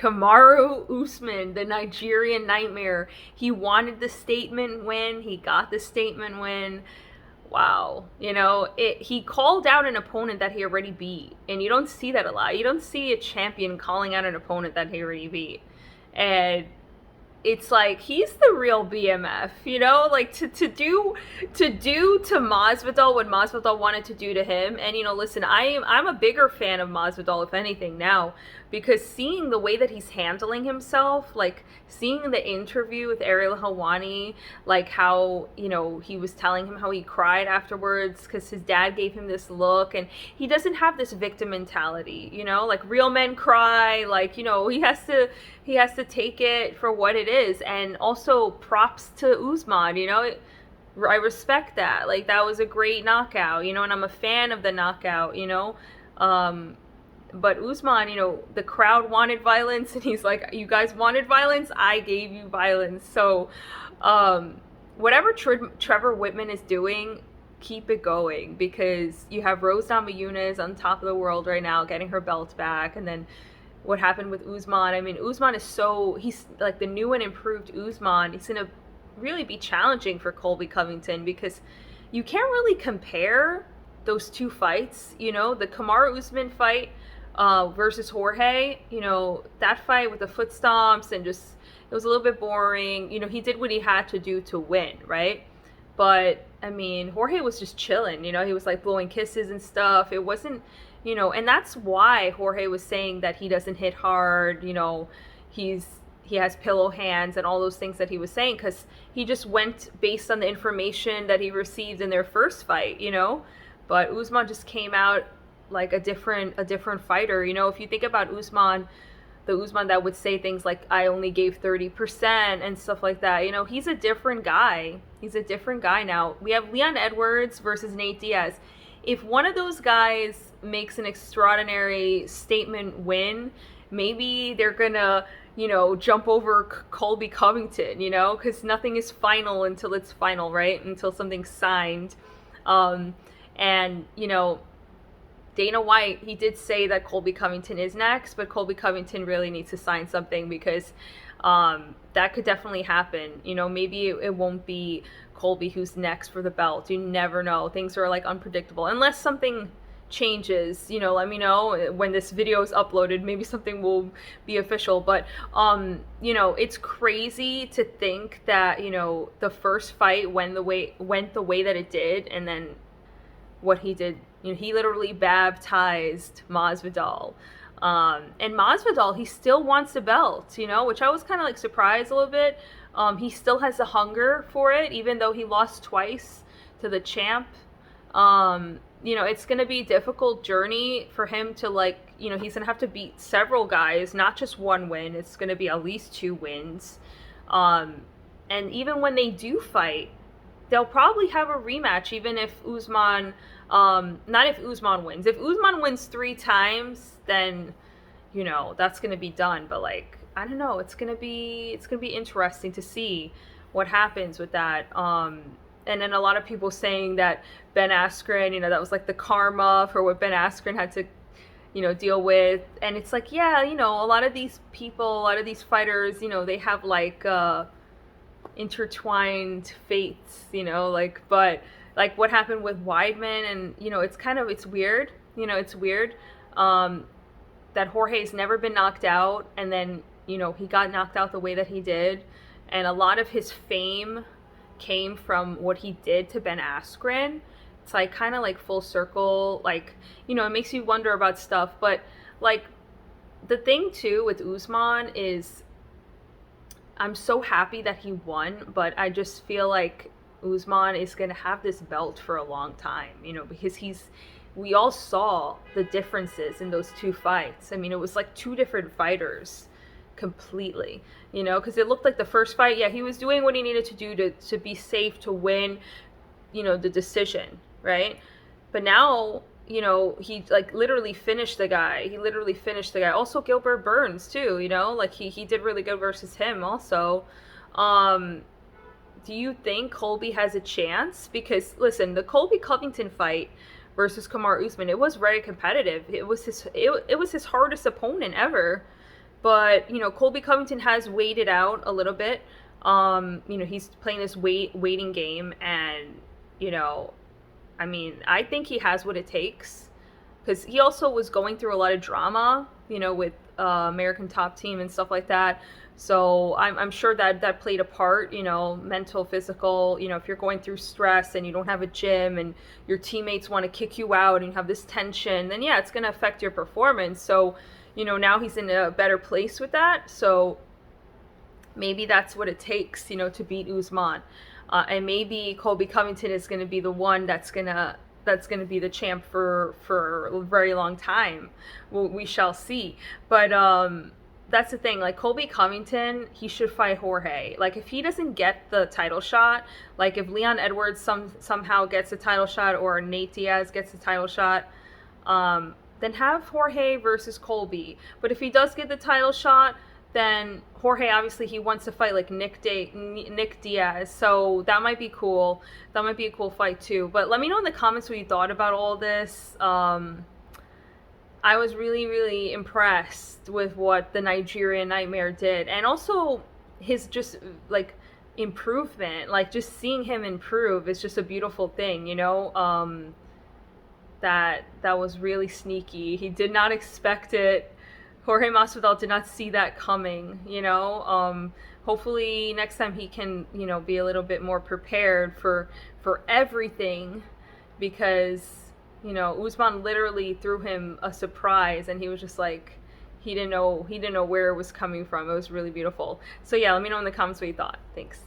Kamaru Usman, the Nigerian nightmare. He wanted the statement win. He got the statement win. Wow. He called out an opponent that he already beat. And you don't see that a lot. You don't see a champion calling out an opponent that he already beat. And it's like he's the real BMF, like to do to Masvidal what Masvidal wanted to do to him. And listen, I'm a bigger fan of Masvidal, if anything, now, because seeing the way that he's handling himself, like seeing the interview with Ariel Helwani, like how he was telling him how he cried afterwards because his dad gave him this look, and he doesn't have this victim mentality, like real men cry, like he has to take it for what it is. And also props to Usman, I respect that. Like, that was a great knockout, and I'm a fan of the knockout, but Usman, the crowd wanted violence, and he's like, you guys wanted violence, I gave you violence. So whatever Trevor Whitman is doing, keep it going, because you have Rose Namajunas on top of the world right now, getting her belt back. And then what happened with Usman, I mean, Usman he's like the new and improved Usman. He's going to really be challenging for Colby Covington, because you can't really compare those two fights. The Kamaru Usman fight versus Jorge, that fight with the foot stomps and just, it was a little bit boring. He did what he had to do to win, right? But I mean, Jorge was just chilling, he was like blowing kisses and stuff. It wasn't, and that's why Jorge was saying that he doesn't hit hard, he has pillow hands and all those things that he was saying, because he just went based on the information that he received in their first fight, But Usman just came out like a different fighter. If you think about Usman, the Usman that would say things like, I only gave 30% and stuff like that, he's a different guy. He's a different guy now. We have Leon Edwards versus Nate Diaz. If one of those guys makes an extraordinary statement win, maybe they're gonna, jump over Colby Covington, because nothing is final until it's final, right? Until something's signed. And, Dana White, he did say that Colby Covington is next, but Colby Covington really needs to sign something, because that could definitely happen. Maybe it won't be Colby who's next for the belt. You never know. Things are like unpredictable. Unless something changes, let me know when this video is uploaded. Maybe something will be official. But it's crazy to think that the first fight went the way that it did, and then what he did, he literally baptized Masvidal. And Masvidal, he still wants the belt, which I was kind of like surprised a little bit. He still has the hunger for it, even though he lost twice to the champ. It's going to be a difficult journey for him to, like, he's going to have to beat several guys, not just one win. It's going to be at least 2 wins. And even when they do fight, they'll probably have a rematch, even if Usman, not if Usman wins. If Usman wins 3 times, then, that's going to be done. But, like, I don't know. It's going to be interesting to see what happens with that. And then a lot of people saying that Ben Askren, that was like the karma for what Ben Askren had to, deal with. And it's like, yeah, a lot of these people, a lot of these fighters, they have like intertwined fates, but like what happened with Weidman, and it's weird, it's weird that Jorge's never been knocked out, and then he got knocked out the way that he did, and a lot of his fame came from what he did to Ben Askren. It's like kind of like full circle, like it makes you wonder about stuff. But like the thing too with Usman is, I'm so happy that he won, but I just feel like Usman is going to have this belt for a long time, because we all saw the differences in those 2 fights. I mean, it was like 2 different fighters completely, because it looked like the first fight, yeah, he was doing what he needed to do to be safe, to win, the decision, right? But now, he like literally finished the guy. Also Gilbert Burns too, like he did really good versus him also. Do you think Colby has a chance? Because listen, the Colby Covington fight versus Kamaru Usman, it was very competitive. It was his hardest opponent ever. But, Colby Covington has waited out a little bit. He's playing this waiting game, and, I think he has what it takes, because he also was going through a lot of drama, with American Top Team and stuff like that. So I'm sure that played a part, mental, physical. If you're going through stress and you don't have a gym and your teammates want to kick you out and you have this tension, then yeah, it's going to affect your performance. So, now he's in a better place with that. So maybe that's what it takes, to beat Usman. And maybe Colby Covington is going to be the one that's going to be the champ for a very long time. We shall see. But that's the thing. Like, Colby Covington, he should fight Jorge. Like, if he doesn't get the title shot, like if Leon Edwards somehow gets a title shot, or Nate Diaz gets a title shot, then have Jorge versus Colby. But if he does get the title shot, then Jorge, obviously, he wants to fight like Nick Diaz, so that might be cool. That might be a cool fight too. But let me know in the comments what you thought about all this. I was really, really impressed with what the Nigerian Nightmare did, and also his just like improvement. Like, just seeing him improve is just a beautiful thing, that was really sneaky. He did not expect it. Jorge Masvidal did not see that coming, Hopefully next time he can, be a little bit more prepared for everything, because, Usman literally threw him a surprise, and he was just like, he didn't know where it was coming from. It was really beautiful. So yeah, let me know in the comments what you thought. Thanks.